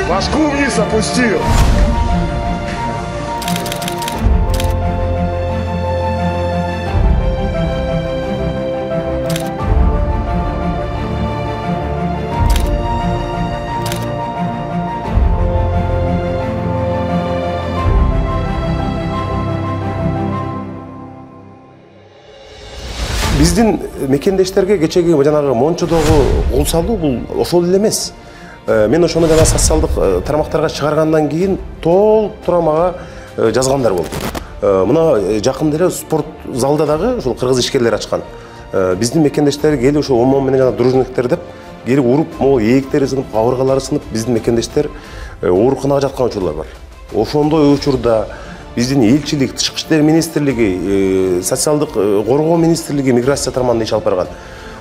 Башку вниз опустил. Биздин мекендештерге кечеги жанагы Мончодогу кол салуу бул ошол эле эмес. Мен ошону жана социалдык тармактарга чыгаргандан кийин толтура мага жазгандар болду. Мына жакында эле спорт залда дагы ушул кыргыз ишкерлер ачкан. Биздин мекендештер келип ошо ОМОН менен жана дружниктер деп келип уруп, могу ээктери сынып, кабыргалары сынып, биздин мекендештер ооруканага жаткан учурлар бар. Ошондой учурда биздин элчилик, Тышкы иштер министрлиги, социалдык коргоо министрлиги миграция тармагында иш алып барган.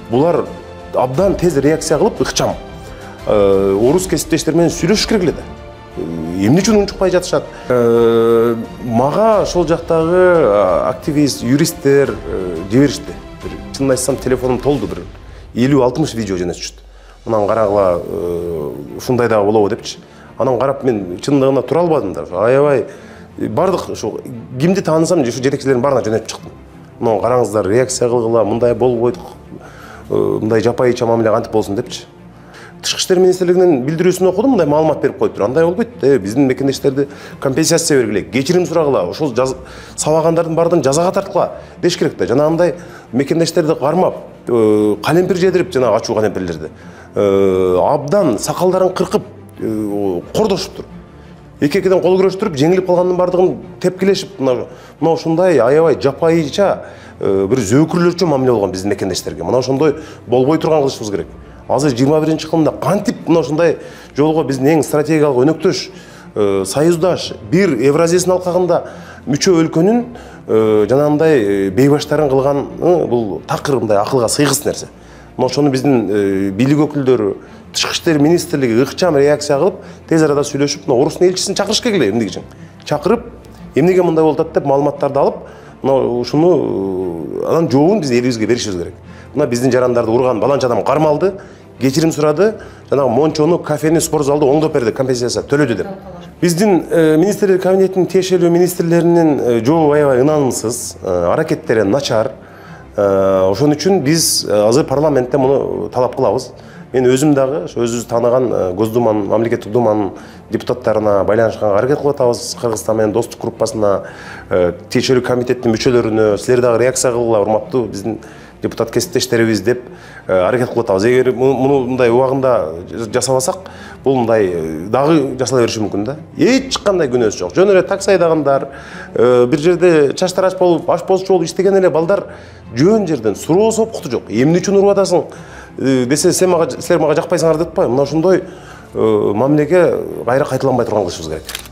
Булар абдан тез реакция кылып, ыкчам орус кесиптештер менен сүйлөшүш керек эле да. Эмне үчүн унчукпай жатышат? Мага ошол жактагы активист, юристтер жиберишти. Чынын айтсам, телефонум толду, бир 50-60 видео жөнөтүшүптү. Мынан карагыла, ушундай дагы болобу депчи. Анан карап мен чындыгында тура албадым да. Аябай бардык ушу кимди таанысам, ушу жетекчилердин баарына жөнөтүп чыктым. Мына караңыздар, реакция кылгыла, мындай болбойт, мындай жапайыча мамиле кантип болсун депчи. Тышкы иштер министрлигинин билдирүүсүн окудум, мындай маалымат берип коюптур. Андай болбойт. Биздин мекендештерди компенсация бергиле, кечирим сурагыла, ошол сабагандардын баардыгын жазага тарткыла деш керек да. Жанагындай мекендештерди кармап, калемпир жедирип, жанагы ачуу калемпирлерди абдан сакалдарын кыркып кордошуптур. Эки-экиден кол күрөштүрүп, жеңилип калгандын баардыгын тепкилешип, мына ушундай аябай жапайыча бир зөөкүрлөрчө мамиле болгон биздин мекендештерге. Мына ошондой болбой турган кылышыбыз керек. Азыр 21-кылымда кантип мына ушундай жолго биздин эң стратегиялык өнөктөш, союздаш, бир Евразиясын алкагында мүчө өлкөнүн жанагындай бейбаштарын кылган бул такыр мындай акылга сыйгыс нерсе. Мына ошону биздин бийлик өкүлдөрү, Тышкы иштер министрлиги ыкчам реакция кылып, тез арада сүйлөшүп, мына орустун элчисин чакырыш керек эле, эмне үчүн? Чакырып, эмнеге мындай болуп атат деп маалыматтарды алып, мына ушуну анан жообун биз элибизге беришибиз керек. Мына биздин жарандарды урган баланча адам кармалды, кечирим сурады, жанагы Мончону, кафени, спорт залды оңдоп берди, компенсация төлөдү деп. Биздин министрлер кабинетинин тиешелүү министрлеринин жообу аябай ынанымсыз, аракеттери начар. Ошон үчүн биз азыр парламентте муну талап кылабыз. Мен өзүм дагы өзүбүз тааныган Госдуманын, мамлекеттик думанын депутаттарына байланышканга аракет кылып атабыз. Кыргызстан менен достук группасына, тиешелүү комитеттин мүчөлөрүнө силер дагы реакция кылгыла, урматтуу биздин депутат кесиптештерибиз деп аракет кылып атабыз. Эгер муну мындай убагында жасабасак, бул мындай дагы жасала бериши мүмкүн да. Эч кандай күнөөсү жок. Жөн эле такси айдагандар, бир жерде чачтарач болуп, ашпозчу болуп иштеген эле балдар жөн жерден суроосу окуту жок. Эмне үчүн уруп атасың десе, силер мага жакпайсыңар деп атпайбы? Мына ошондой мамилеге кайра кайталанбай турган кылышыбыз керек.